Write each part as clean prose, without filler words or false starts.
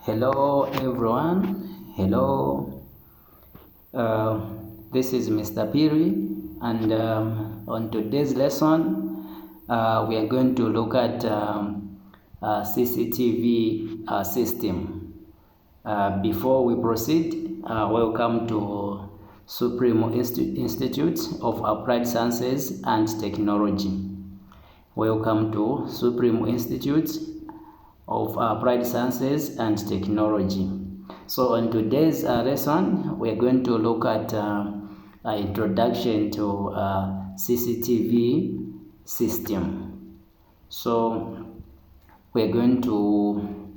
Hello everyone. Hello. This is Mr. Piri, and on today's lesson, we are going to look at CCTV system. Before we proceed, welcome to Supreme Institute of Applied Sciences and Technology. Welcome to Supreme Institute of Applied Sciences and Technology. So on today's lesson, we're going to look at introduction to CCTV system. So we're going to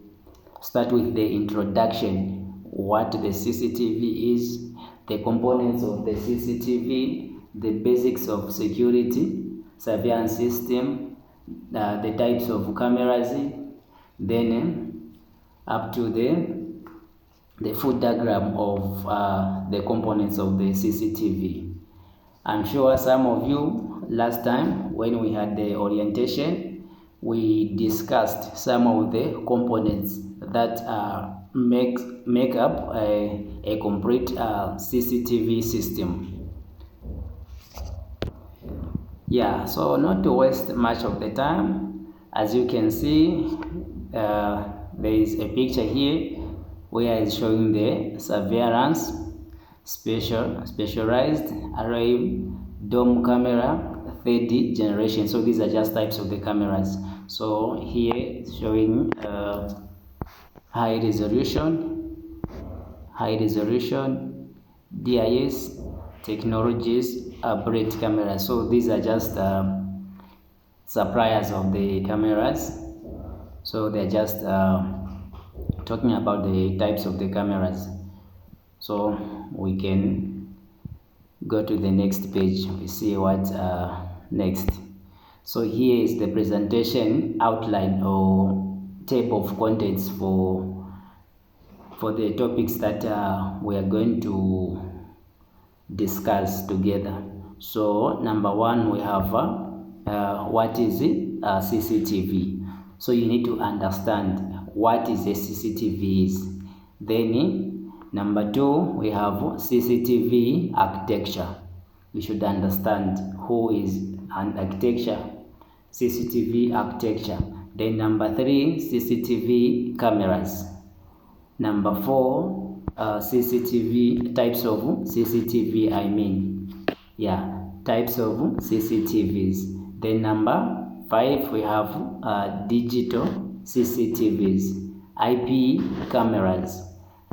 start with the introduction, what the CCTV is, the components of the CCTV, the basics of security, surveillance system, the types of cameras, then up to the full diagram of the components of the CCTV. I'm sure some of you last time when we had the orientation, we discussed some of the components that make up a complete CCTV system. Yeah, so not to waste much of the time, as you can see, there is a picture here where it's showing the surveillance, specialized array, dome camera, 3D generation. So these are just types of the cameras. So here it's showing high resolution, DIS technologies, upgrade cameras. So these are just suppliers of the cameras. So they're just talking about the types of the cameras. So we can go to the next page. We see what next. So here is the presentation outline or table of contents for the topics that we are going to discuss together. So number one, we have what is it? CCTV. So you need to understand what is a CCTV is. Then number two, we have CCTV architecture. We should understand who is an architecture, CCTV architecture. Then number three, CCTV cameras. Number four, CCTV, types of CCTV, types of CCTVs. Then number five, we have digital CCTVs, IP cameras,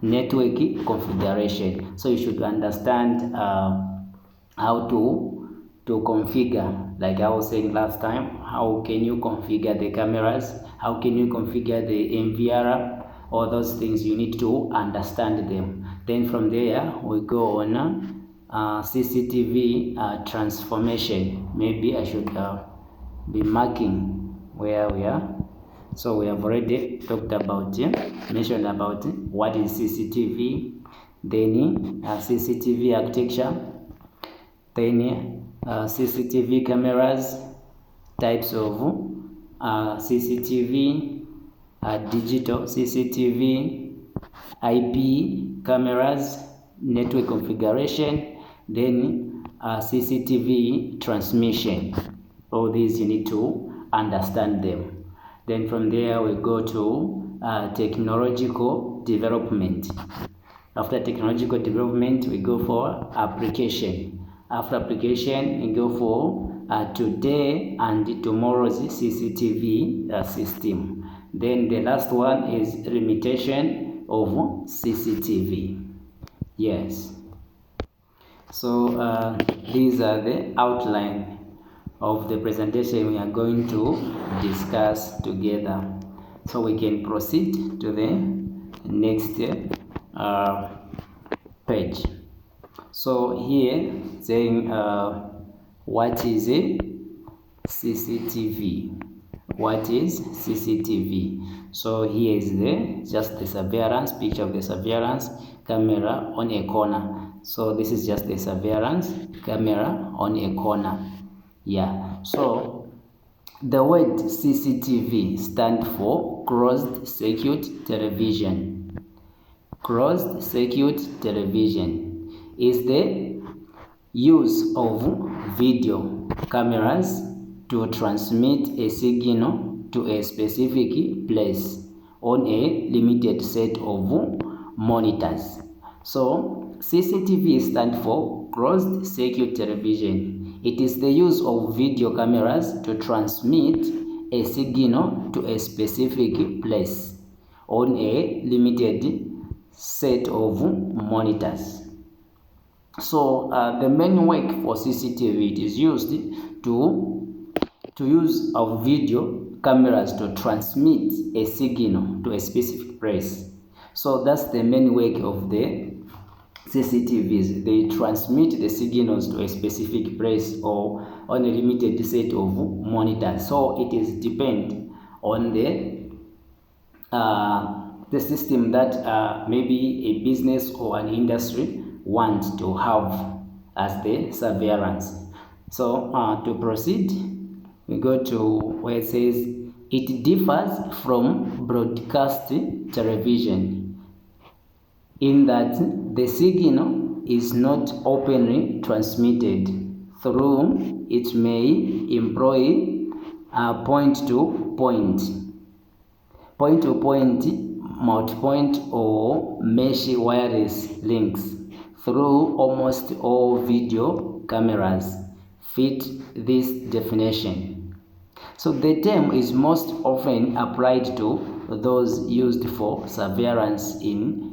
network configuration. So you should understand how to configure, like I was saying last time, how can you configure the cameras, how can you configure the MVR, all those things you need to understand them. Then from there we go on CCTV transformation. Maybe I should be marking where we are. So we have already talked about mentioned about what is CCTV, then CCTV architecture, then CCTV cameras, types of CCTV, digital CCTV, IP cameras, network configuration, then CCTV transmission. All these you need to understand them. Then from there we go to technological development. After technological development, we go for application. After application, we go for today and tomorrow's CCTV system. Then the last one is limitation of CCTV. Yes. So these are the outline of the presentation we are going to discuss together. So we can proceed to the next page. So here saying what is a CCTV? What is CCTV? So here is just the surveillance picture of the surveillance camera on a corner. So this is just the surveillance camera on a corner. Yeah, so The word CCTV stands for closed circuit television. Closed circuit television is the use of video cameras to transmit a signal to a specific place on a limited set of monitors. So CCTV stands for closed circuit television. It is the use of video cameras to transmit a signal to a specific place on a limited set of monitors. So the main work for CCTV, it is used to use our video cameras to transmit a signal to a specific place. So that's the main work of the CCTVs. They transmit the signals to a specific place or on a limited set of monitors. So it is depend on the system that maybe a business or an industry wants to have as the surveillance. So to proceed, we go to where it says it differs from broadcast television in that the signal is not openly transmitted through it may employ point-to-point, multi-point or mesh wireless links through almost all video cameras fit this definition. So the term is most often applied to those used for surveillance in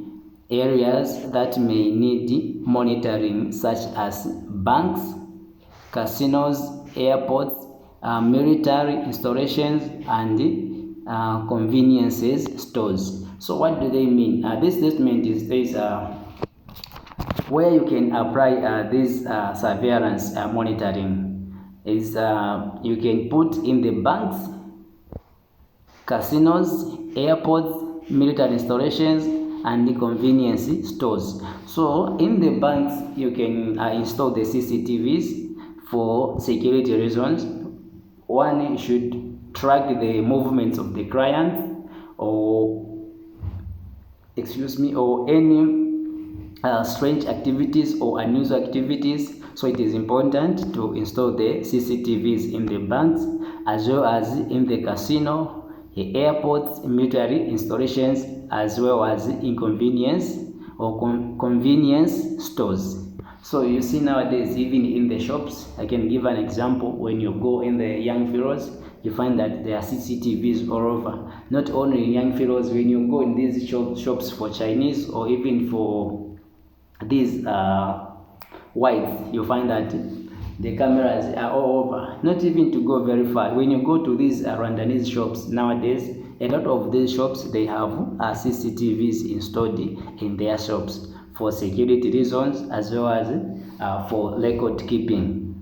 areas that may need monitoring, such as banks, casinos, airports, military installations, and conveniences stores. So what do they mean? This statement is where you can apply this surveillance monitoring is you can put in the banks, casinos, airports, military installations, and the convenience stores. So in the banks, you can install the CCTVs for security reasons. One should track the movements of the client or any strange activities or unusual activities. So it is important to install the CCTVs in the banks as well as in the casino, the airports, military installations, as well as in convenience or convenience stores. So you see nowadays, even in the shops, I can give an example. When you go in the young fellows, you find that there are CCTVs all over. Not only in young fellows, when you go in these shops for Chinese or even for these whites, you find that the cameras are all over. Not even to go very far. When you go to these Rwandanese shops nowadays, a lot of these shops, they have CCTVs installed in their shops for security reasons as well as for record keeping.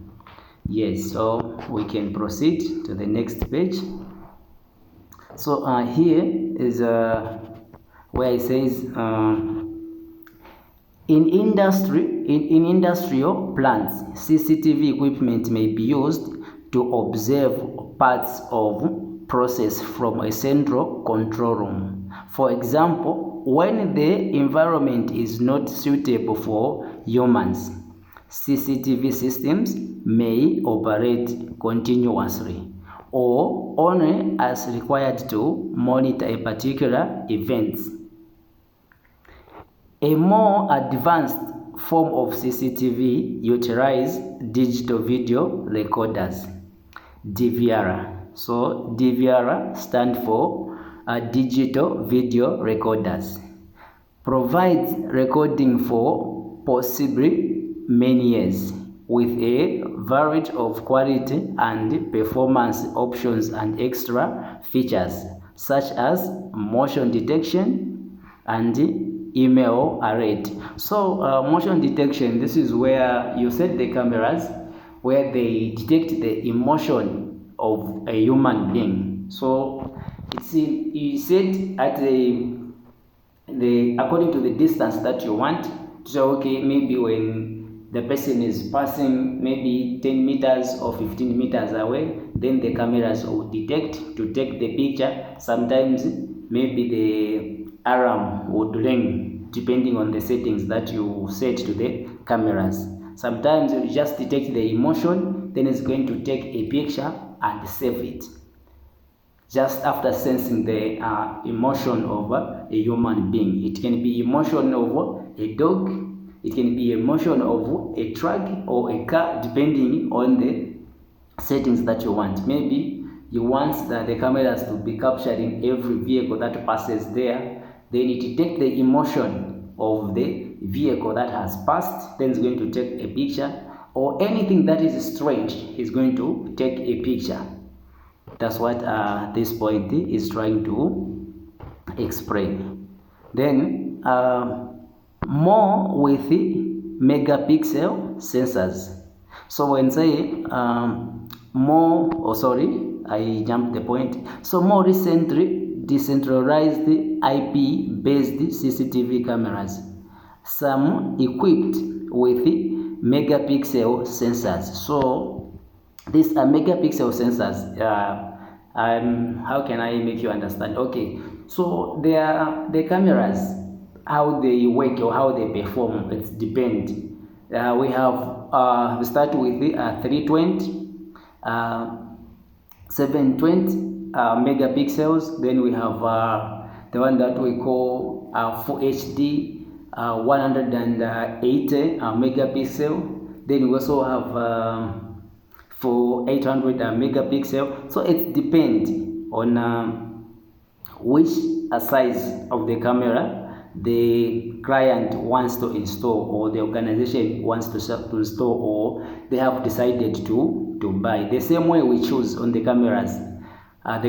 Yes, so we can proceed to the next page. So here is where it says in industrial plants, CCTV equipment may be used to observe parts of process from a central control room. For example, when the environment is not suitable for humans, CCTV systems may operate continuously or only as required to monitor a particular event. A more advanced form of CCTV utilizes digital video recorders, DVR. So DVR stands for digital video recorders. Provides recording for possibly many years with a variety of quality and performance options and extra features such as motion detection and email alert. So motion detection, this is where you set the cameras where they detect the emotion of a human being. So you set at the according to the distance that you want. So okay, maybe when the person is passing maybe 10 meters or 15 meters away, then the cameras will detect to take the picture. Sometimes maybe the alarm would ring depending on the settings that you set to the cameras. Sometimes you just detect the emotion, then it's going to take a picture and save it just after sensing the emotion of a human being. It can be emotion of a dog, it can be emotion of a truck or a car, depending on the settings that you want. Maybe you want the cameras to be capturing every vehicle that passes there, then it detects the emotion of the vehicle that has passed, then it's going to take a picture, or anything that is strange is going to take a picture. That's what this point is trying to explain. Then more with the megapixel sensors. So when say I jumped the point. So more recently, decentralized IP-based CCTV cameras, some equipped with megapixel sensors. So these are megapixel sensors. How can I make you understand? Okay, so they are the cameras, how they work or how they perform. It depends. We start with the 320, 720 megapixels. Then we have the one that we call Full HD 180 megapixel. Then we also have for 800 megapixel. So it depends on which size of the camera the client wants to install, or the organization wants to install, or they have decided to buy. The same way we choose on the cameras of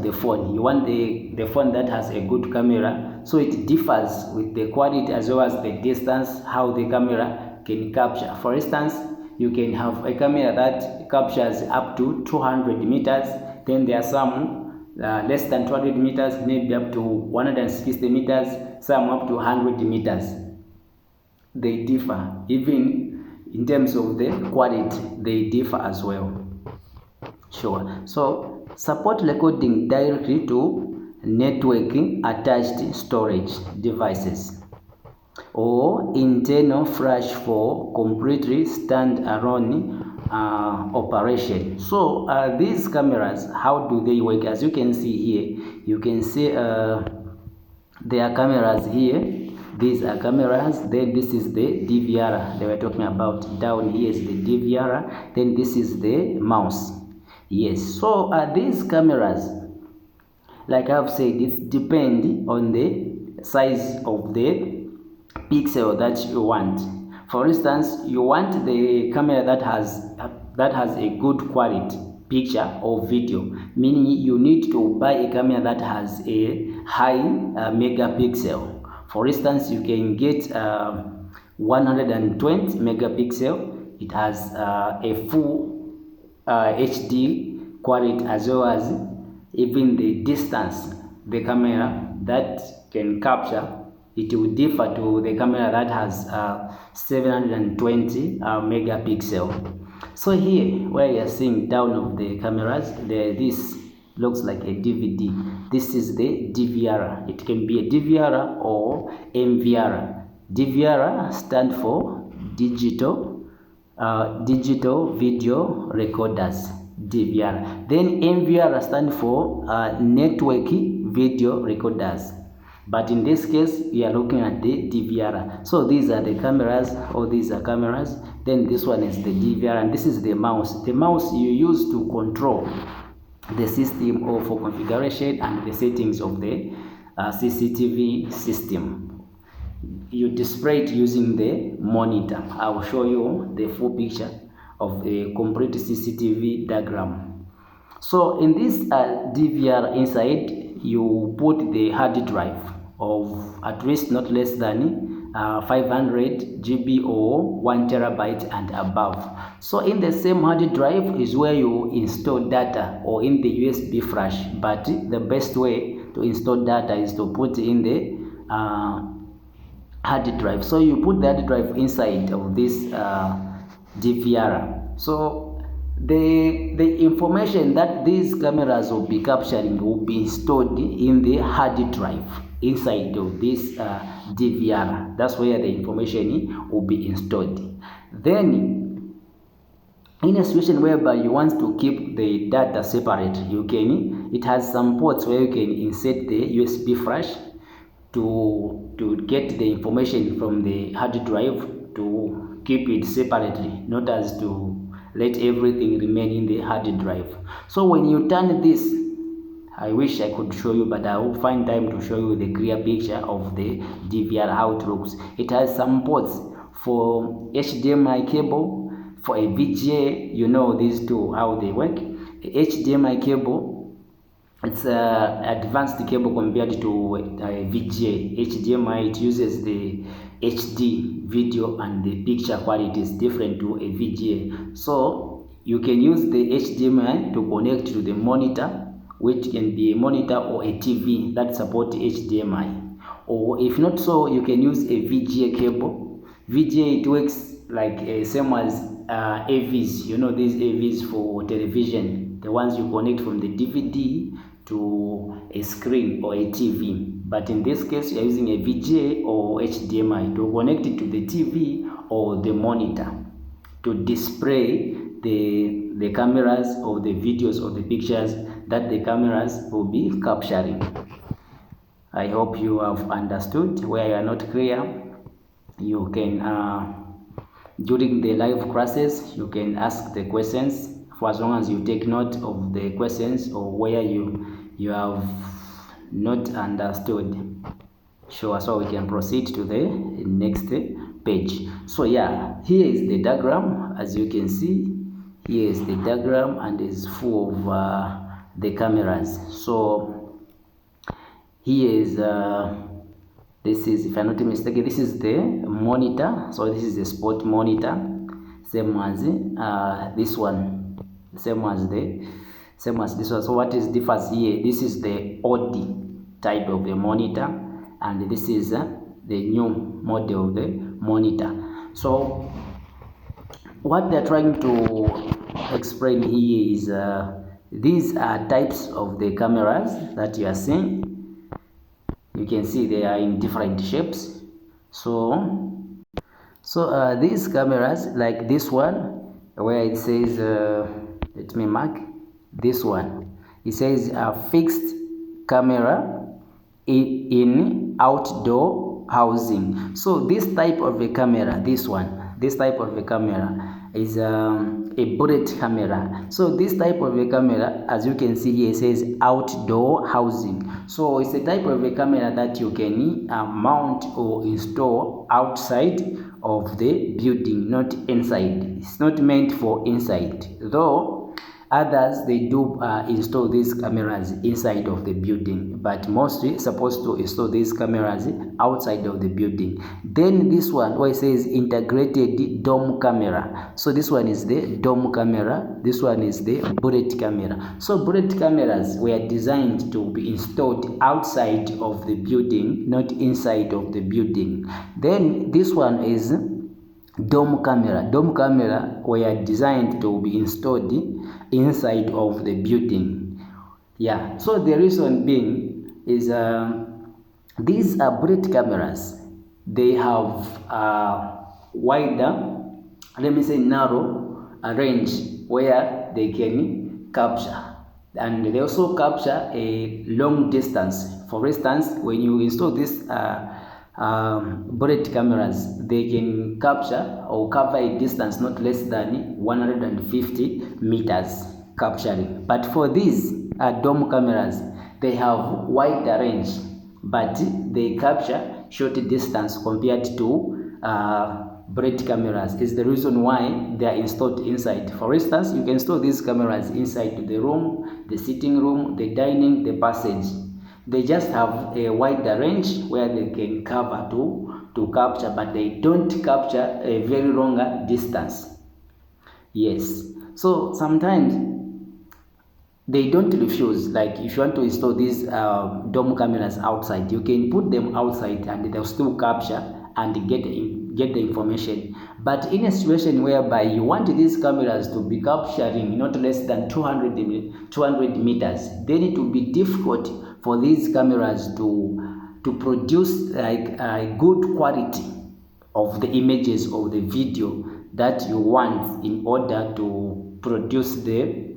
the phone. You want the phone that has a good camera, so it differs with the quality as well as the distance how the camera can capture. For instance, you can have a camera that captures up to 200 meters, then there are some less than 200 meters, maybe up to 160 meters, some up to 100 meters. They differ. Even in terms of the quality, they differ as well. Sure. So support recording directly to networking attached storage devices, or internal flash for completely standalone operation. So these cameras, how do they work? As you can see here, you can see there are cameras here. These are cameras. Then this is the DVR they were talking about. Down here is the DVR. Then this is the mouse. Yes. So these cameras, like I've said, it depends on the size of the pixel that you want. For instance, you want the camera that has a good quality picture or video, meaning you need to buy a camera that has a high megapixel. For instance, you can get 120 megapixel. It has a full HD quality, as well as even the distance the camera that can capture, it will differ to the camera that has 720 megapixel. So here, where you're seeing down of the cameras, this looks like a DVD. This is the DVR. It can be a DVR or MVR. DVR stands for digital video recorders. DVR. Then MVR stands for network video recorders. But in this case, we are looking at the DVR. So these are the cameras, or these are cameras. Then this one is the DVR, and this is the mouse. The mouse you use to control the system, or for configuration and the settings of the CCTV system. You display it using the monitor. I will show you the full picture of a complete CCTV diagram. So in this DVR, inside you put the hard drive of at least not less than 500 GB or 1 terabyte and above. So in the same hard drive is where you install data, or in the USB flash. But the best way to install data is to put in the hard drive. So you put the hard drive inside of this DVR. So the information that these cameras will be capturing will be stored in the hard drive inside of this DVR. That's where the information will be installed. Then in a situation whereby you want to keep the data separate, it has some ports where you can insert the USB flash to get the information from the hard drive, to keep it separately, not as to let everything remain in the hard drive. So when you turn this, I wish I could show you, but I will find time to show you the clear picture of the DVR, how it looks. It has some ports for HDMI cable, for a VGA, you know these two, how they work. HDMI cable, it's an advanced cable compared to VGA. HDMI, it uses the HD video and the picture quality is different to a VGA. So you can use the HDMI to connect to the monitor, which can be a monitor or a TV that support HDMI. Or if not so, you can use a VGA cable. VGA, it works like same as AVs. You know these AVs for television, the ones you connect from the DVD to a screen or a TV. But in this case, you are using a VGA or HDMI to connect it to the TV or the monitor to display the cameras or the videos or the pictures that the cameras will be capturing. I hope you have understood. Where you are not clear, you can during the live classes you can ask the questions, for as long as you take note of the questions or where you have not understood. Sure, so we can proceed to the next page. So yeah, here is the diagram. As you can see, here is the diagram and is full of the cameras. So here is this is, if I'm not mistaken, this is the monitor. So this is the sport monitor, same as this one, same as this one. So what is differs here? This is the OD type of the monitor, and this is the new model of the monitor. So what they're trying to explain here is these are types of the cameras that you are seeing. You can see they are in different shapes. So these cameras, like this one where it says let me mark this one, it says a fixed camera in outdoor housing. So this type of a camera, this type of a camera is a bullet camera. So this type of a camera, as you can see here, it says outdoor housing. So it's a type of a camera that you can mount or install outside of the building, not inside. It's not meant for inside, though others they do install these cameras inside of the building, but mostly supposed to install these cameras outside of the building. Then this one where it says integrated dome camera. So this one is the dome camera, this one is the bullet camera. So bullet cameras were designed to be installed outside of the building, not inside of the building. Then this one is dome camera. Dome camera were designed to be installed inside of the building. Yeah, so the reason being is these are bullet cameras. They have wider, let me say narrow range where they can capture, and they also capture a long distance. For instance, when you install this bullet cameras, they can capture or cover a distance not less than 150 meters capturing. But for these dome cameras, they have wider range, but they capture short distance compared to bullet cameras. Is the reason why they are installed inside. For instance, you can store these cameras inside the room, the sitting room, the dining, the passage. They just have a wider range where they can cover to capture, but they don't capture a very longer distance. Yes, so sometimes they don't refuse. Like if you want to install these dome cameras outside, you can put them outside and they'll still capture and get the information. But in a situation whereby you want these cameras to be capturing not less than 200 meters, then it will be difficult for these cameras to produce like a good quality of the images of the video that you want in order to produce the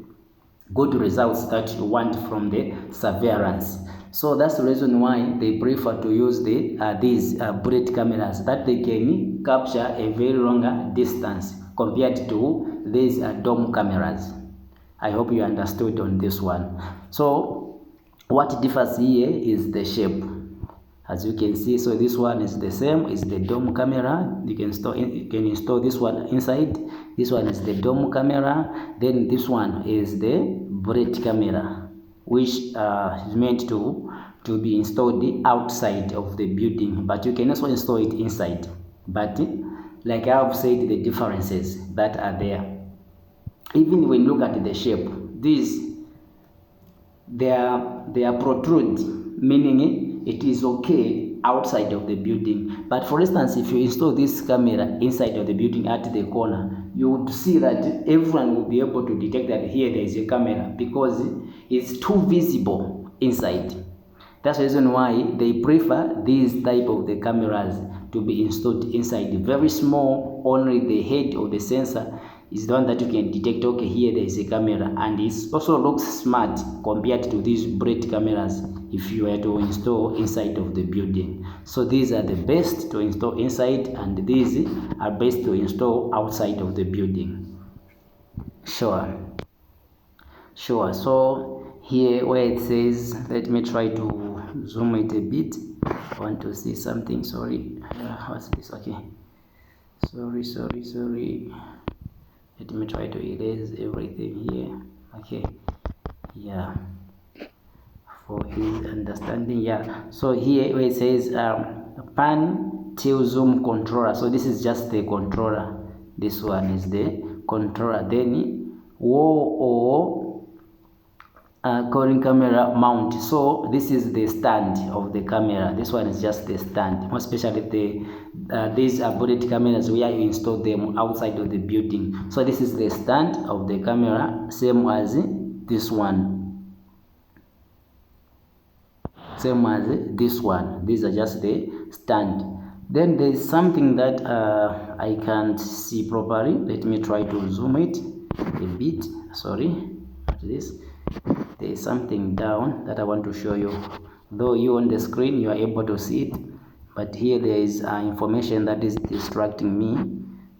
good results that you want from the surveillance. So that's the reason why they prefer to use these bullet cameras, that they can capture a very longer distance compared to these dome cameras. I hope you understood on this one. So what differs here is the shape. As you can see, so this one is the same, is the dome camera. You can install this one inside. This one is the dome camera. Then this one is the bullet camera, which is meant to be installed outside of the building, but you can also install it inside. But like I have said, the differences that are there. Even when you look at the shape, these they are protrude, meaning it is okay outside of the building. But for instance, if you install this camera inside of the building at the corner, you would see that everyone will be able to detect that here there is a camera, because it's too visible inside. That's the reason why they prefer these type of the cameras to be installed inside. Very small, only the head of the sensor is the one that you can detect, okay, here there is a camera, and it also looks smart compared to these bullet cameras if you were to install inside of the building. So these are the best to install inside, and these are best to install outside of the building. Sure. So here where it says, let me try to zoom it a bit. I want to see something. Sorry, what's this? Okay, sorry. Let me try to erase everything here. Okay, yeah, for his understanding. Yeah, so here where it says pan tilt zoom controller, so this is just the controller. This one is the controller. Then wall or calling camera mount, so this is the stand of the camera. This one is just the stand, more especially these are bullet cameras where you install them outside of the building. So this is the stand of the camera, same as this one, these are just the stand. Then there is something that I can't see properly. Let me try to zoom it a bit. Sorry, this. There is something down that I want to show you. Though you on the screen you are able to see it, but here there is information that is distracting me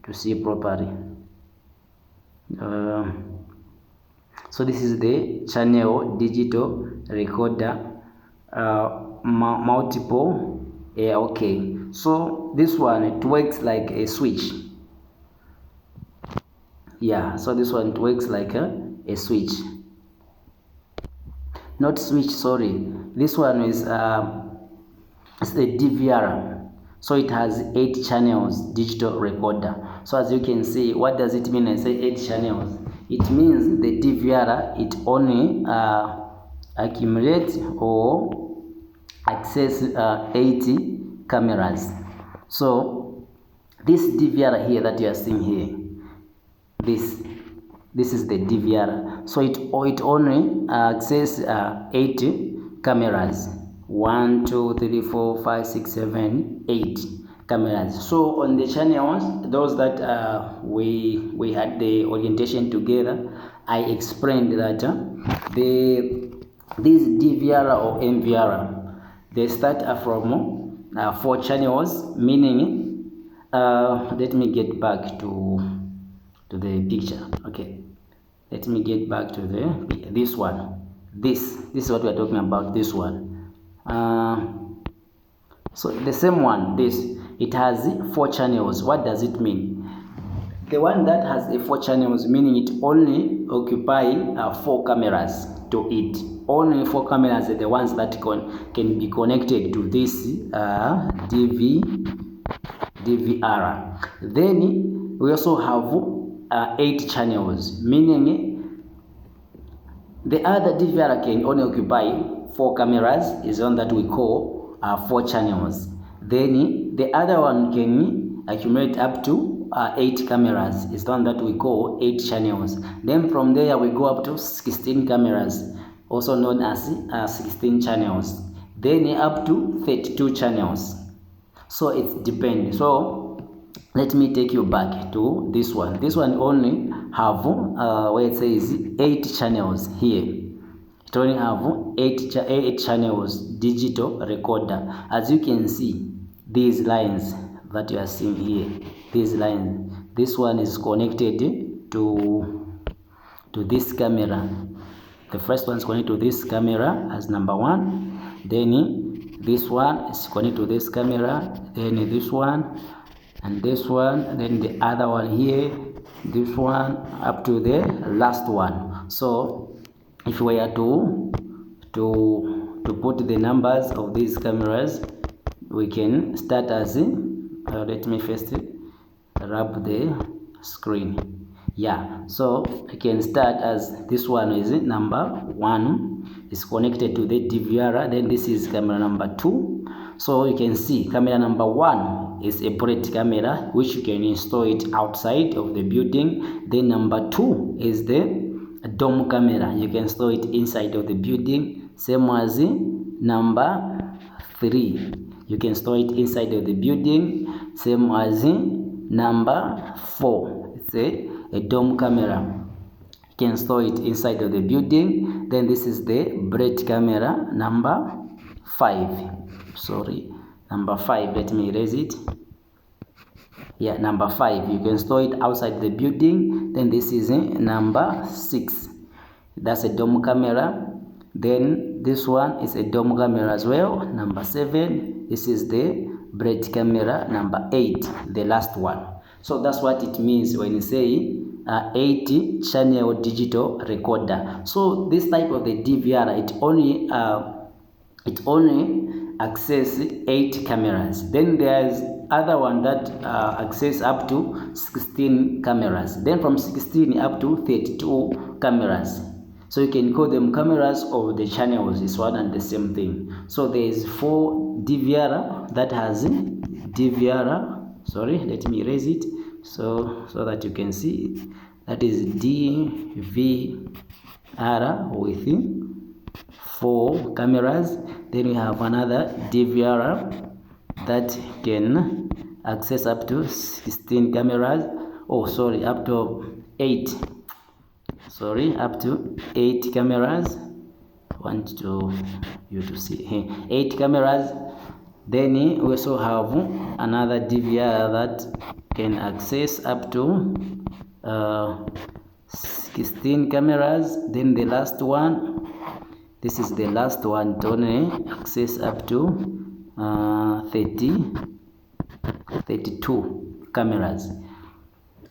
to see properly. So this is the channel digital recorder, multiple. Yeah, okay. So this one, it works like a switch. Yeah, so this one, it works like a switch. Not switch, sorry. This one is it's the DVR. So it has 8 channels digital recorder. So as you can see, what does it mean when I say 8 channels? It means the DVR, it only accumulates or access 80 cameras. So this DVR here that you are seeing here, this is the DVR. So it only access 80 cameras. 1, 2, 3, 4, 5, 6, 7, 8 cameras. So on the channels, those that we had the orientation together, I explained that this DVR or MVR, they start from 4 channels, meaning let me get back to the picture. Okay, let me get back to this one. This is what we are talking about. This one. So the same one, it has 4 channels. What does it mean? The one that has the 4 channels, meaning it only occupy 4 cameras to it. Only 4 cameras are the ones that can be connected to this DVR. Then we also have 8 channels, meaning the other DVR can only occupy 4 cameras, is one that we call 4 channels. Then the other one can accumulate up to 8 cameras. It's the one that we call 8 channels. Then from there we go up to 16 cameras, also known as 16 channels. Then up to 32 channels. So it depends. So let me take you back to this one. This one only have where it says 8 channels here. It only have 8 channels digital recorder. As you can see, these lines that you are seeing here, these lines, this one is connected to this camera. The first one is connected to this camera as number 1. Then this one is connected to this camera. Then this one and this one. Then the other one here. This one up to the last one. So if we are to put the numbers of these cameras, we can start as let me first wrap the screen. Yeah, so I can start as this one is number 1 is connected to the DVR. Then this is camera number 2. So you can see camera number 1 is a bullet camera, which you can install it outside of the building. Then number 2 is the dome camera. You can store it inside of the building. Same as number 3. You can store it inside of the building. Same as number 4. It's a dome camera. You can store it inside of the building. Then this is the bullet camera number 5. Sorry, number 5. Let me erase it. Yeah, number 5. You can store it outside the building. Then this is number 6. That's a dome camera. Then this one is a dome camera as well. Number 7. This is the bullet camera number 8, the last one. So that's what it means when you say 80 channel digital recorder. So this type of the DVR, it only access 8 cameras. Then there's other one that access up to 16 cameras. Then from 16 up to 32 cameras. So you can call them cameras or the channels. It's one and the same thing. So there is 4 DVR that has DVR. Sorry, let me erase it so that you can see it. That is DVR with 4 cameras. Then we have another DVR that can access up to 16 cameras. Oh, sorry, up to 8. Sorry, up to 8 cameras. Want you to see 8 cameras. Then we also have another DVR that can access up to 16 cameras. Then the last one, this is the last one, to only access up to 32 cameras.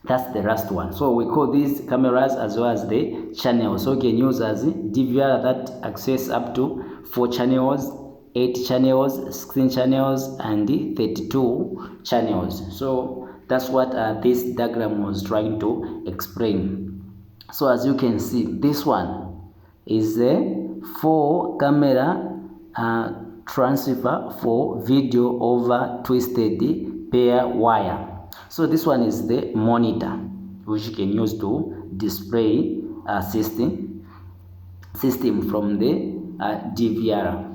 That's the last one. So we call these cameras as well as the channels. So you can use as DVR that access up to 4 channels, 8 channels, 16 channels, and 32 channels. So that's what this diagram was trying to explain. So as you can see, this one is a 4 camera transfer for video over twisted pair wire. So this one is the monitor, which you can use to display system from the DVR.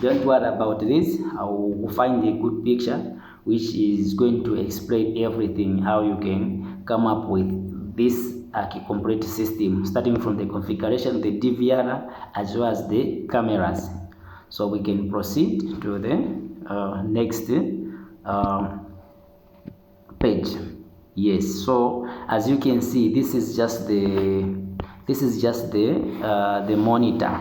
Don't worry about this. I will find a good picture which is going to explain everything, how you can come up with this complete system, starting from the configuration, the DVR, as well as the cameras. So we can proceed to the next page. Yes, so as you can see, this is just the monitor.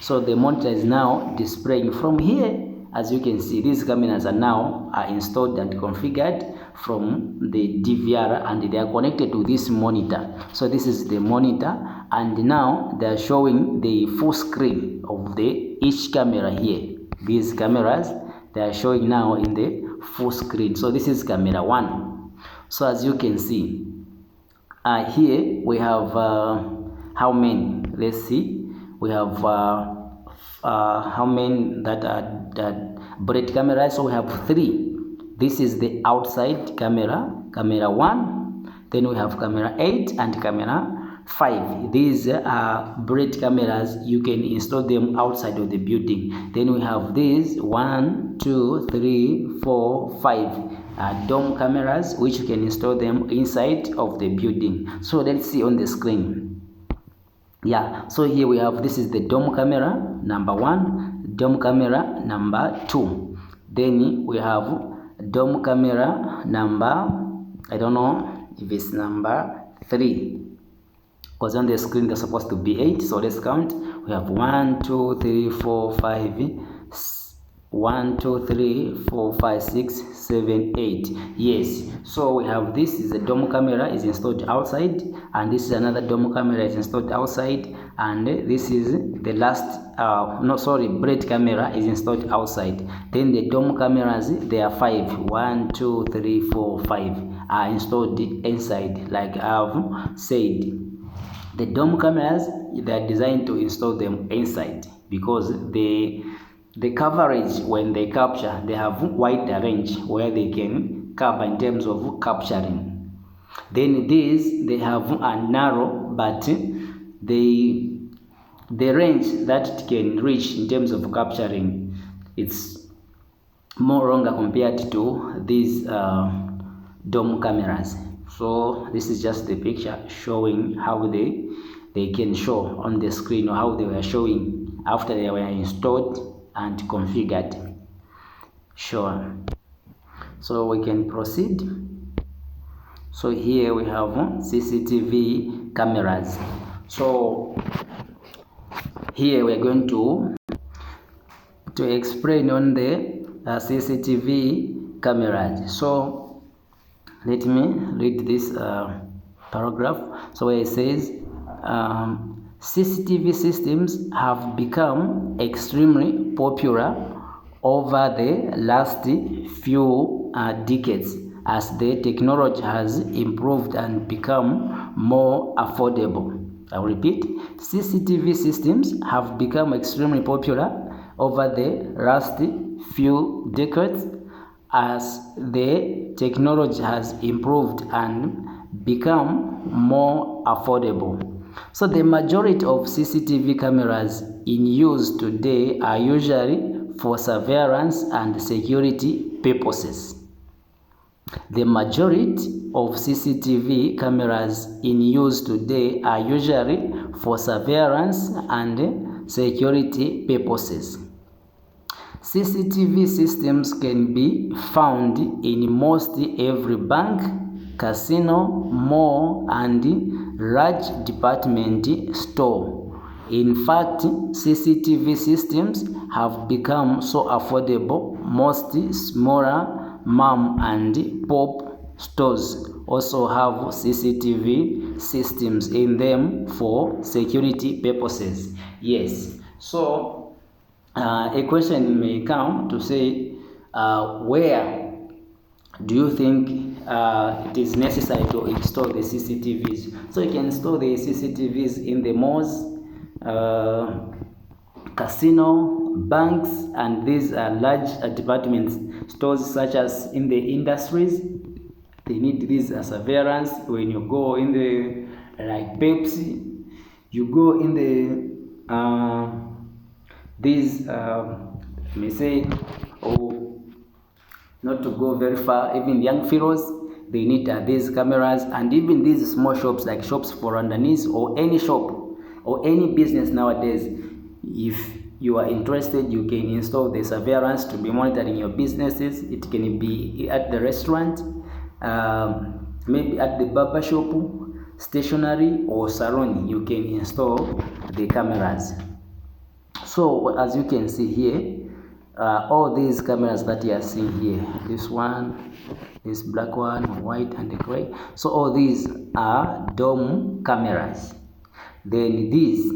So the monitor is now displaying from here. As you can see, these cameras are now installed and configured from the DVR, and they are connected to this monitor. So this is the monitor, and now they are showing the full screen of each camera here. These cameras, they are showing now in the full screen. So this is camera 1. So as you can see, here we have how many? Let's see. We have how many that are bullet cameras. So we have 3. This is the outside camera, camera 1. Then we have camera 8 and camera 5. These are bullet cameras. You can install them outside of the building. Then we have these 1, 2, 3, 4, 5 dome cameras, which you can install them inside of the building. So let's see on the screen. Yeah, so here we have, this is the dome camera number 1, dome camera number 2. Then we have dome camera number, I don't know if it's number 3, because on the screen they're supposed to be 8. So let's count. We have 1, 2, 3, 4, 5, 1, 2, 3, 4, 5, 6, 7, 8. Yes, so we have, this is a dome camera is installed outside, and this is another dome camera is installed outside, and this is the last bullet camera is installed outside. Then the dome cameras, there are 5, 1, 2, 3, 4, 5 are installed inside. Like I've said, the dome cameras, they are designed to install them inside because the coverage, when they capture, they have wide range where they can cover in terms of capturing. Then these, they have a narrow, but the range that it can reach in terms of capturing, it's more longer compared to these dome cameras. So this is just the picture showing how they can show on the screen, or how they were showing after they were installed and configured. Sure. So we can proceed. So here we have CCTV cameras. So here we're going to explain on the CCTV cameras. So let me read this paragraph. So where it says, CCTV systems have become extremely popular over the last few decades as the technology has improved and become more affordable. I'll repeat, CCTV systems have become extremely popular over the last few decades as the technology has improved and become more affordable. So the majority of CCTV cameras in use today are usually for surveillance and security purposes. The majority of CCTV cameras in use today are usually for surveillance and security purposes. CCTV systems can be found in most every bank, casino, mall, and large department store. In fact, CCTV systems have become so affordable, most smaller mom and pop stores also have CCTV systems in them for security purposes. Yes, so a question may come to say, where do you think it is necessary to install the CCTVs? So you can install the CCTVs in the malls, casino, banks, and these are large department stores, such as in the industries. They need this surveillance. When you go in the, like Pepsi, you go in the these may say, oh, not to go very far, even young fellows, they need these cameras. And even these small shops, like shops for underneath, or any shop or any business nowadays, if you are interested, you can install the surveillance to be monitoring your businesses. It can be at the restaurant, maybe at the barber shop, stationery, or salon. You can install the cameras. So as you can see here, all these cameras that you are seeing here, this one, this black one, white and the gray, so all these are dome cameras. Then these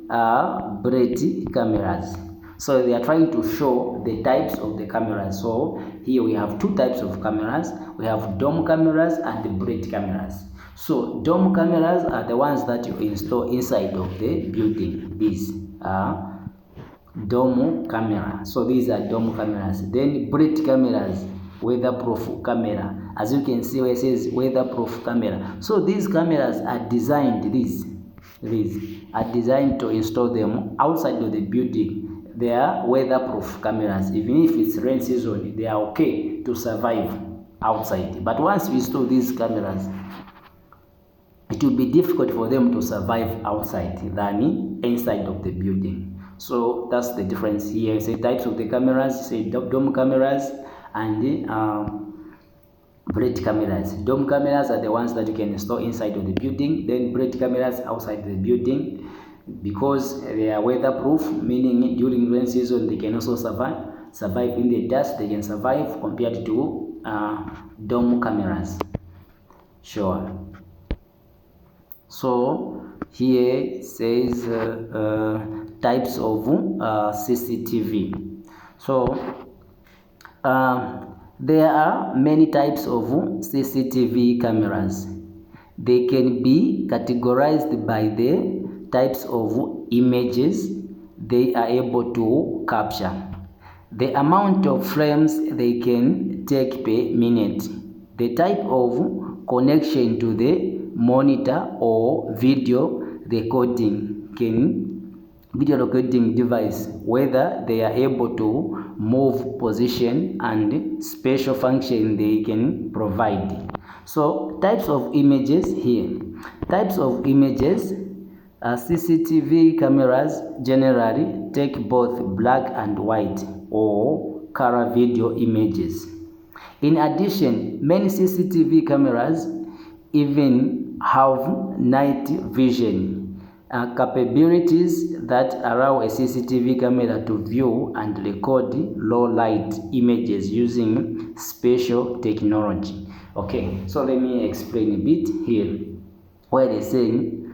are bullet cameras. So they are trying to show the types of the cameras. So here we have two types of cameras. We have dome cameras and the bullet cameras. So dome cameras are the ones that you install inside of the building. These are dome camera. So these are dome cameras. Then bullet cameras, weatherproof camera. As you can see where it says weatherproof camera. So these cameras are designed, these are designed to install them outside of the building. They are weatherproof cameras. Even if it's rain season, they are okay to survive outside. But once you install these cameras, it will be difficult for them to survive outside than inside of the building. So that's the difference here. Say types of the cameras, say dome cameras and bullet cameras. Dome cameras are the ones that you can install inside of the building. Then bullet cameras outside the building, because they are weatherproof, meaning during rain season they can also survive in the dust. They can survive compared to dome cameras. Sure. So here it says types of CCTV. So there are many types of CCTV cameras. They can be categorized by the types of images they are able to capture, the amount of frames they can take per minute, the type of connection to the monitor or video recording device, whether they are able to move position and special function they can provide. So types of images here. Types of images. CCTV cameras generally take both black and white or color video images. In addition, many CCTV cameras even have night vision capabilities that allow a CCTV camera to view and record low light images using special technology. Okay, so let me explain a bit here, where they're saying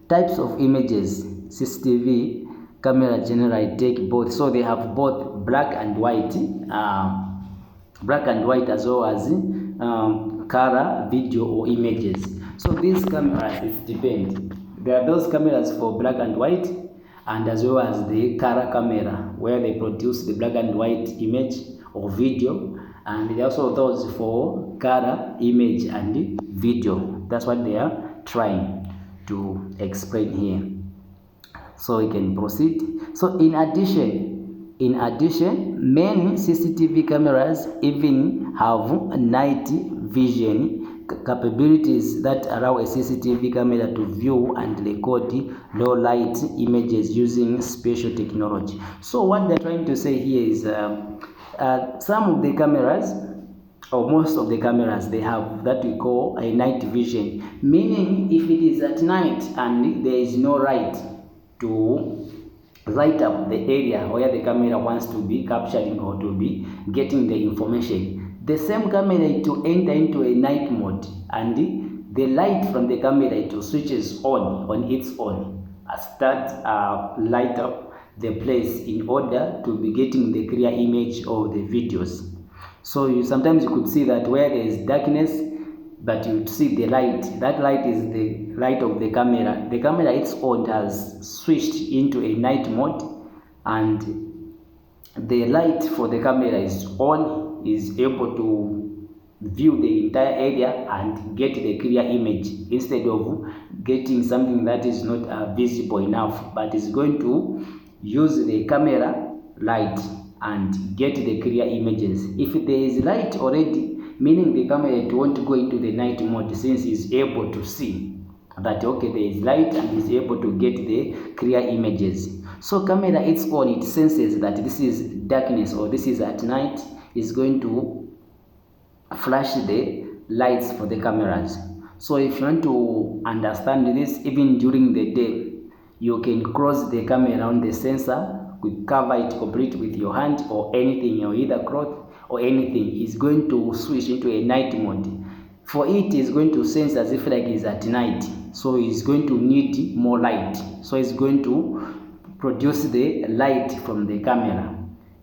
types of images CCTV camera generally take both. So they have both black and white as well as color video or images. So these cameras, it depends. There are those cameras for black and white, and as well as the color camera, where they produce the black and white image or video, and there are also those for color image and video. That's what they are trying to explain here. So we can proceed. So in addition, many CCTV cameras even have night vision capabilities that allow a CCTV camera to view and record low light images using special technology. So what they're trying to say here is some of the cameras, or most of the cameras, they have that we call a night vision, meaning if it is at night and there is no light to light up the area where the camera wants to be capturing or to be getting the information, the same camera to enter into a night mode, and the light from the camera it switches on its own, start light up the place in order to be getting the clear image of the videos. So sometimes you could see that where there is darkness, but you see the light. That light is the light of the camera. The camera its own has switched into a night mode, and the light for the camera is on, is able to view the entire area and get the clear image, instead of getting something that is not visible enough, but is going to use the camera light and get the clear images. If there is light already, meaning the camera it won't go into the night mode, since it's able to see that okay, there is light, and is able to get the clear images. So camera its own, it senses that this is darkness or this is at night, is going to flash the lights for the cameras. So if you want to understand this, even during the day, you can close the camera on the sensor, cover it complete with your hand or anything, or either cloth or anything, is going to switch into a night mode. For it is going to sense as if like it's at night, so it's going to need more light, so it's going to produce the light from the camera.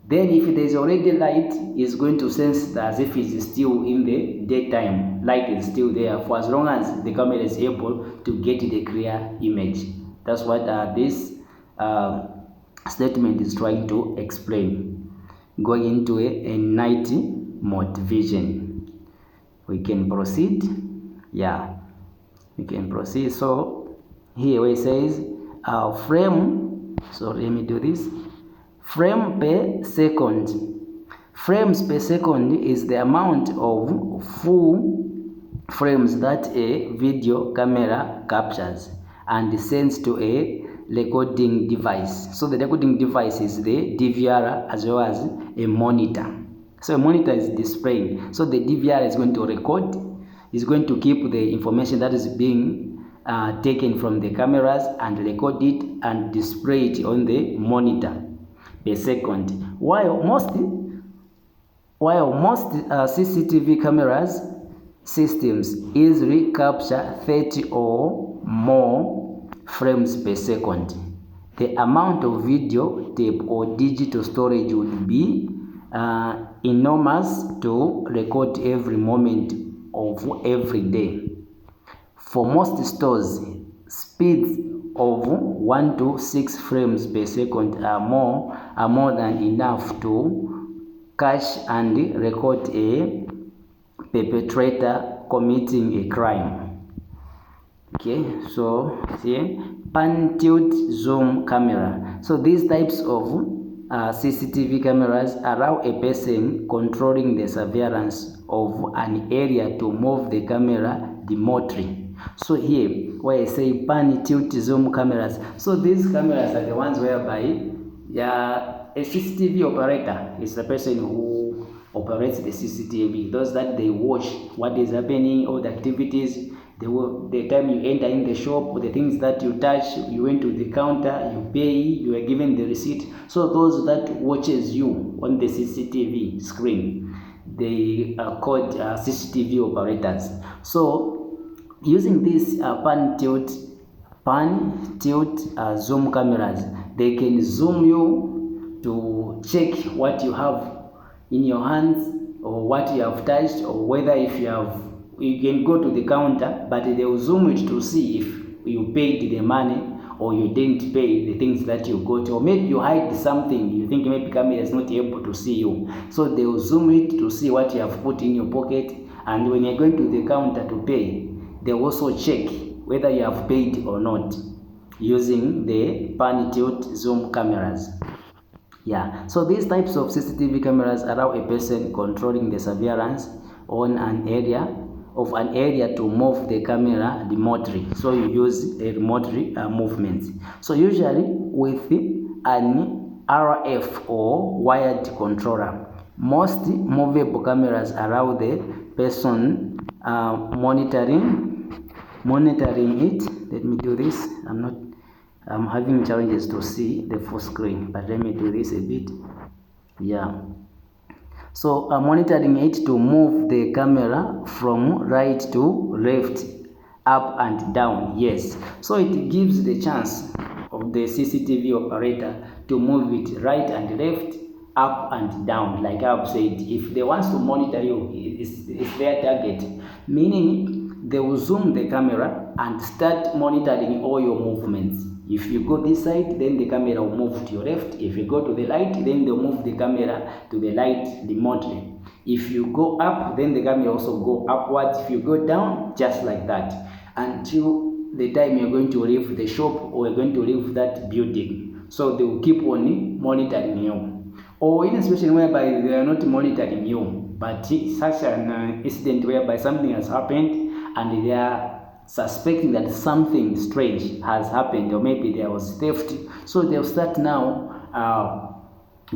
Then if there is already light, it's going to sense as if it's still in the daytime, light is still there, for as long as the camera is able to get the clear image. That's what this statement is trying to explain. Going into a night mode vision. We can proceed. Yeah, we can proceed. So here where it says frame, so let me do this. Frame per second. Frames per second is the amount of full frames that a video camera captures and sends to a recording device. So the recording device is the DVR as well as a monitor. So a monitor is displaying. So the DVR is going to record, is going to keep the information that is being taken from the cameras and record it and display it on the monitor per second. While most CCTV cameras systems easily capture 30 or more frames per second. The amount of video, tape, or digital storage would be enormous to record every moment of every day. For most stores, speeds of 1 to 6 frames per second are more than enough to catch and record a perpetrator committing a crime. Okay, so see, pan, tilt, zoom camera. So these types of CCTV cameras allow a person controlling the surveillance of an area to move the camera remotely. So here, where I say pan, tilt, zoom cameras, so these cameras are the ones whereby a CCTV operator is the person who operates the CCTV. Those that they watch what is happening, all the activities, the time you enter in the shop, the things that you touch, you went to the counter, you pay, you are given the receipt. So those that watches you on the CCTV screen, they are called CCTV operators. So using this pan, tilt, zoom cameras, they can zoom you to check what you have in your hands or what you have touched, or whether if you can go to the counter, but they will zoom it to see if you paid the money or you didn't pay the things that you got, or maybe you hide something, you think maybe camera is not able to see you, so they will zoom it to see what you have put in your pocket. And when you're going to the counter to pay, they will also check whether you have paid or not using the pan, tilt, zoom cameras. Yeah, so these types of CCTV cameras allow a person controlling the surveillance on an area to move the camera remotely. So you use a remote movement. So usually with an RF or wired controller. Most movable cameras allow the person monitoring it. Let me do this. I'm having challenges to see the full screen, but let me do this a bit. Yeah. So monitoring it to move the camera from right to left, up and down. Yes. So it gives the chance of the CCTV operator to move it right and left, up and down. Like I've said, if they want to monitor you, it's their target. Meaning they will zoom the camera and start monitoring all your movements. If you go this side, then the camera will move to your left. If you go to the right, then they'll move the camera to the right remotely. If you go up, then the camera also go upwards. If you go down, just like that, until the time you're going to leave the shop or you're going to leave that building. So they will keep on monitoring you. Or in a situation whereby they are not monitoring you, but such an incident whereby something has happened and they are suspecting that something strange has happened, or maybe there was theft, so they'll start now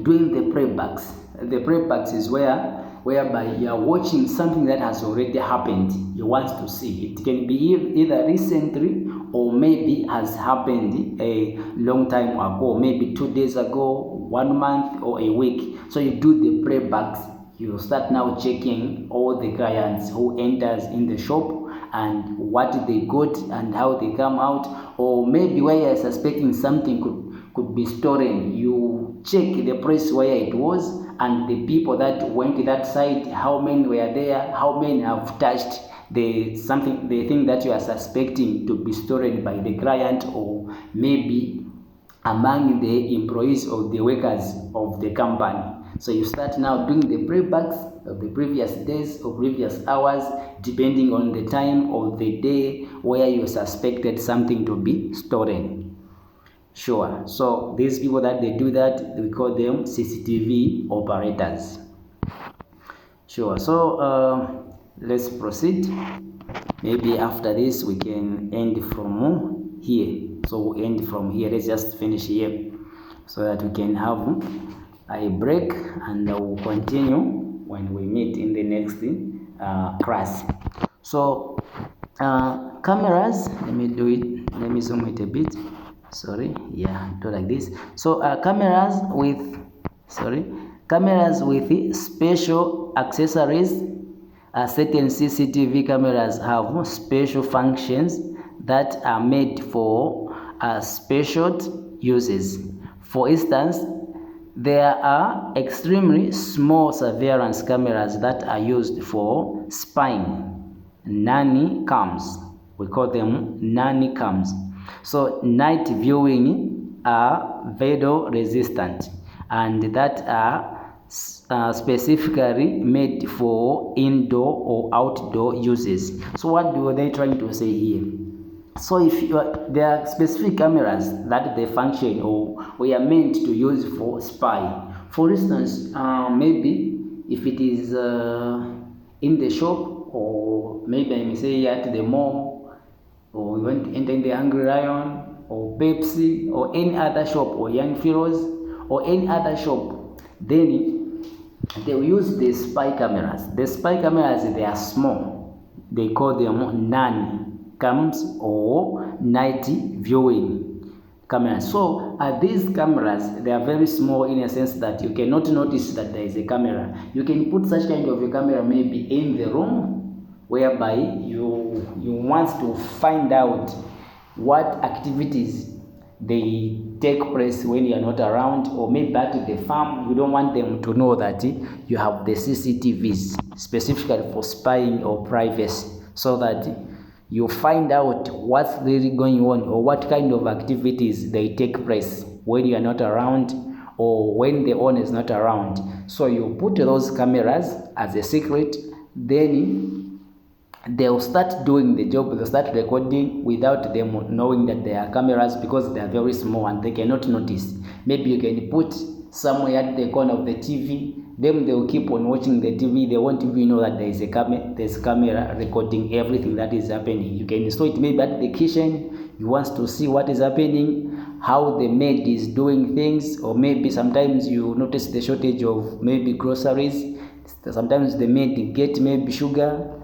doing the playbacks. The playbacks is whereby you are watching something that has already happened. You want to see. It can be either recently or maybe has happened a long time ago, maybe 2 days ago, 1 month, or a week. So you do the playbacks. You start now checking all the clients who enters in the shop and what they got and how they come out, or maybe where you're suspecting something could be stolen. You check the place where it was and the people that went to that site, how many were there, how many have touched the thing that you are suspecting to be stolen by the client, or maybe among the employees or the workers of the company. So you start now doing the pre-backs of the previous days or previous hours, depending on the time or the day where you suspected something to be stolen. Sure. So these people that they do that, we call them CCTV operators. Sure. So let's proceed. Maybe after this we can end from here. So we'll end from here. Let's just finish here so that we can have a break, and we'll continue when we meet in the next class. So cameras, let me do it. Let me zoom it a bit. Sorry, yeah, do like this. So cameras with special accessories. Certain CCTV cameras have special functions that are made for special uses. For instance, there are extremely small surveillance cameras that are used for spying, nanny cams. We call them nanny cams. So night viewing are video resistant, and that are specifically made for indoor or outdoor uses. So what were they trying to say here? So if there are specific cameras that they function or we are meant to use for spy. For instance, maybe if it is in the shop, or maybe I may say at the mall, or we want to enter in the Hungry Lion or Pepsi or any other shop, or Young Pharaohs or any other shop, then they will use the spy cameras. The spy cameras, they are small. They call them nanny cams or night viewing cameras. So these cameras, they are very small in a sense that you cannot notice that there is a camera. You can put such kind of a camera maybe in the room, whereby you want to find out what activities they take place when you are not around, or maybe at the farm you don't want them to know that you have the CCTVs specifically for spying or privacy, so that you find out what's really going on or what kind of activities they take place when you are not around or when the owner is not around. So you put those cameras as a secret, then they'll start doing the job. They'll start recording without them knowing that they are cameras, because they are very small and they cannot notice. Maybe you can put somewhere at the corner of the TV, then they will keep on watching the TV. They won't even know that there's a camera recording everything that is happening. You can install it maybe at the kitchen. You want to see what is happening, how the maid is doing things, or maybe sometimes you notice the shortage of maybe groceries. Sometimes the maid get maybe sugar,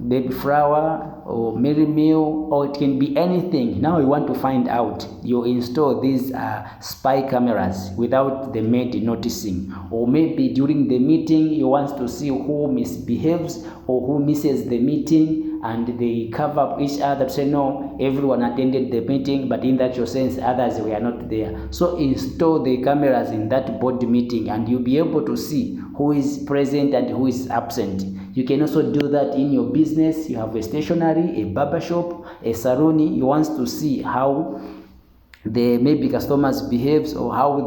baby flour, or merry meal, or it can be anything. Now you want to find out, you install these spy cameras without the maid noticing. Or maybe during the meeting you want to see who misbehaves or who misses the meeting, and they cover up each other to say no, everyone attended the meeting, but in that sense others were not there. So install the cameras in that board meeting, and you'll be able to see who is present and who is absent. You can also do that in your business. You have a stationery, a barber shop, a salon. You want to see how the maybe customers behaves, or how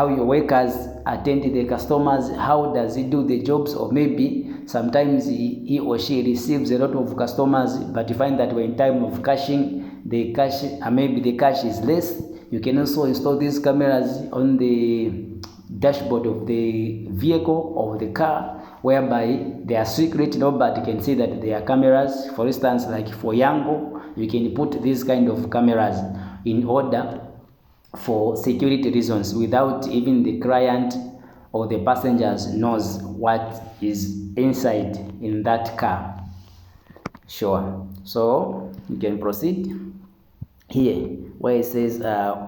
your workers attend the customers, how does he do the jobs, or maybe sometimes he or she receives a lot of customers, but you find that when time of cashing, the cash maybe the cash is less. You can also install these cameras on the dashboard of the vehicle or the car, whereby they are secret, nobody can see that they are cameras. For instance, like for Yango, you can put these kind of cameras in order for security reasons, without even the client or the passengers knows what is inside in that car. Sure. So you can proceed here where it says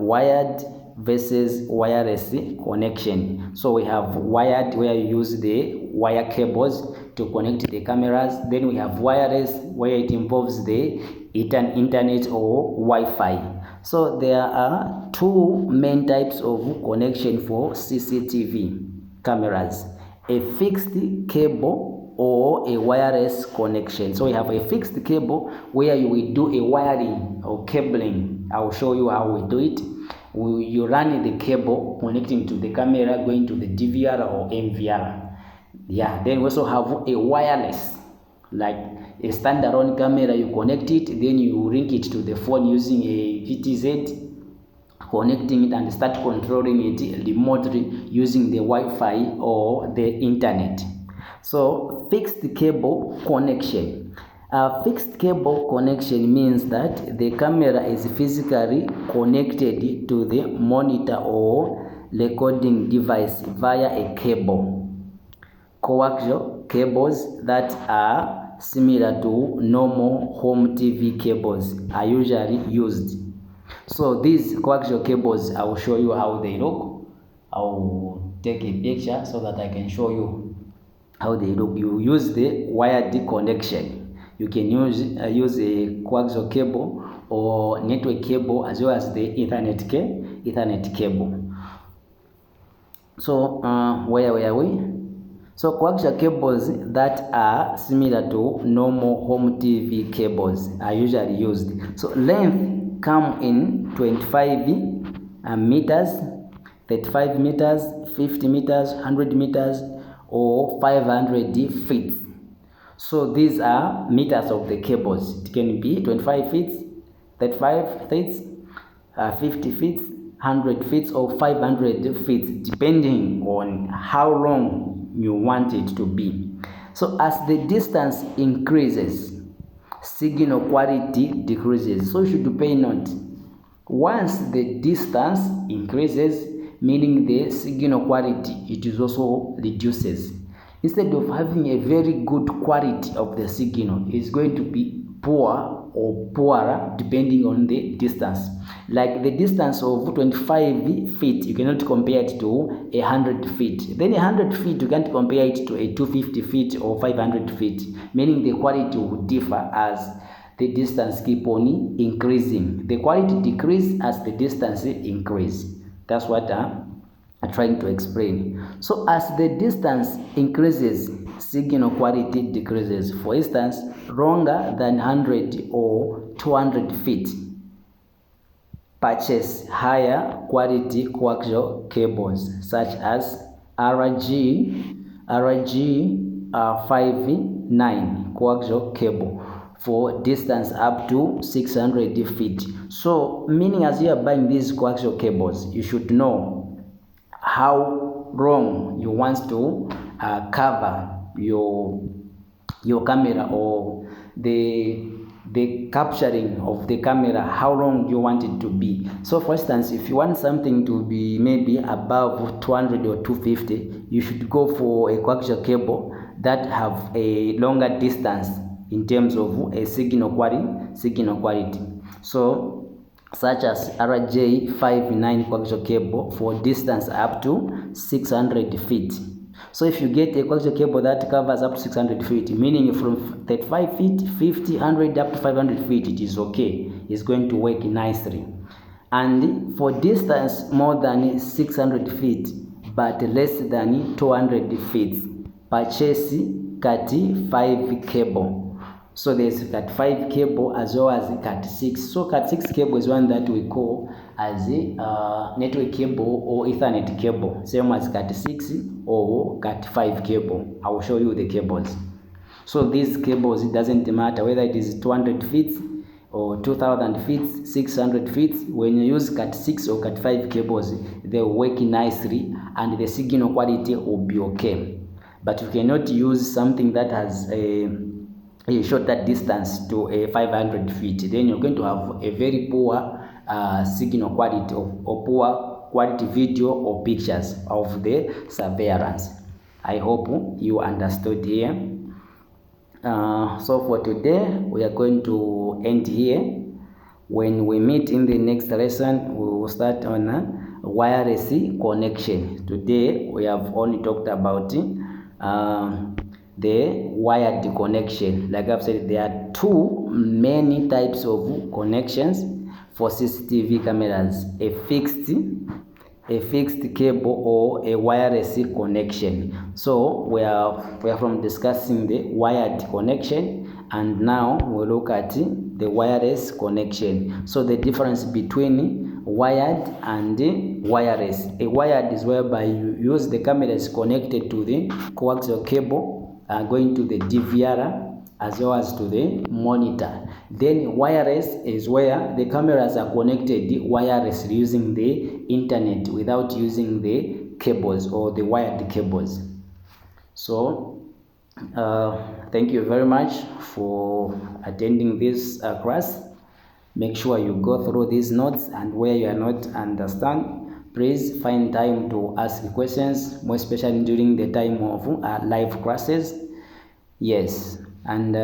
wired versus wireless connection. So we have wired, where you use the wire cables to connect the cameras. Then we have wireless, where it involves the internet or Wi-Fi. So there are two main types of connection for CCTV cameras: a fixed cable or a wireless connection. So we have a fixed cable where you will do a wiring or cabling. I'll show you how we do it. you run the cable connecting to the camera going to the DVR or MVR. Yeah, then we also have a wireless, like a standalone camera. You connect it, then you link it to the phone using a VTZ, connecting it and start controlling it remotely using the Wi-Fi or the internet. So fixed cable connection. Fixed cable connection means that the camera is physically connected to the monitor or recording device via a cable. Coaxial cables that are similar to normal home TV cables are usually used. So these coaxial cables, I will show you how they look. I will take a picture so that I can show you how they look. You use the wired connection. You can use a coaxial cable or network cable as well as the Ethernet cable. So where were we? So coaxial cables that are similar to normal home TV cables are usually used. So length come in 25 meters, 35 meters, 50 meters, 100 meters, or 500 feet. So these are meters of the cables. It can be 25 feet, 35 feet, 50 feet, 100 feet, or 500 feet, depending on how long you want it to be. So as the distance increases, signal quality decreases. So you should pay note. Once the distance increases, meaning the signal quality, it is also reduces. Instead of having a very good quality of the signal, it's going to be poor or poorer depending on the distance. Like the distance of 25 feet, you cannot compare it to 100 feet. Then 100 feet, you can't compare it to a 250 feet or 500 feet, meaning the quality will differ as the distance keep on increasing. The quality decrease as the distance increase. That's what I'm trying to explain. So as the distance increases, signal quality decreases. For instance, longer than 100 or 200 feet, purchase higher quality coaxial cables such as RG59 coaxial cable for distance up to 600 feet. So meaning as you are buying these coaxial cables, you should know how long you want to cover your camera, or the capturing of the camera, how long you want it to be. So for instance, if you want something to be maybe above 200 or 250, you should go for a coaxial cable that have a longer distance in terms of a signal quality. So such as RJ59 coaxial cable for distance up to 600 feet. So if you get a coaxial cable that covers up to 600 feet, meaning from 35 feet, 50, 100 up to 500 feet, it is okay. It's going to work nicely. And for distance more than 600 feet but less than 200 feet, purchase Cat5 cable. So there's Cat5 cable as well as Cat6. So Cat6 cable is one that we call as a network cable or Ethernet cable, same as Cat6 or Cat5 cable. I will show you the cables. So these cables, it doesn't matter whether it is 200 feet or 2000 feet, 600 feet. When you use Cat6 or Cat5 cables, they will work nicely and the signal quality will be okay. But you cannot use something that has a shorter distance to a 500 feet. Then you're going to have a very poor signal quality or poor quality video or pictures of the surveillance. I hope you understood here. So for today, we are going to end here. When we meet in the next lesson, we will start on wireless connection. Today, we have only talked about the wired connection. Like I've said, there are two many types of connections for CCTV cameras: a fixed cable or a wireless connection. So we are from discussing the wired connection, and now we'll look at the wireless connection. So the difference between wired and wireless. A wired is whereby you use the cameras connected to the coaxial cable going to the DVR as well as to the monitor. Then wireless is where the cameras are connected wirelessly using the internet without using the cables or the wired cables. So thank you very much for attending this class. Make sure you go through these notes, and where you are not understand, please find time to ask questions, more especially during the time of live classes. Yes, and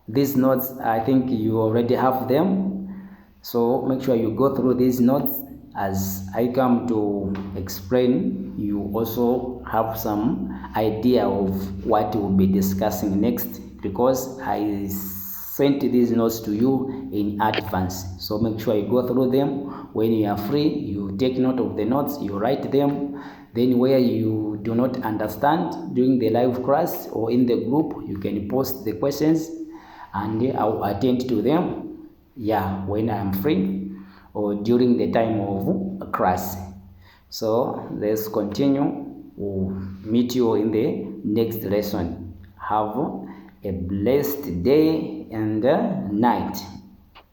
these notes, I think you already have them, so make sure you go through these notes. As I come to explain, you also have some idea of what we'll be discussing next, because I sent these notes to you in advance. So make sure you go through them. When you are free, you take note of the notes, you write them. Then where you do not understand during the live class or in the group, you can post the questions and I will attend to them, yeah, when I am free or during the time of class. So let's continue. We'll meet you in the next lesson. Have a blessed day and night.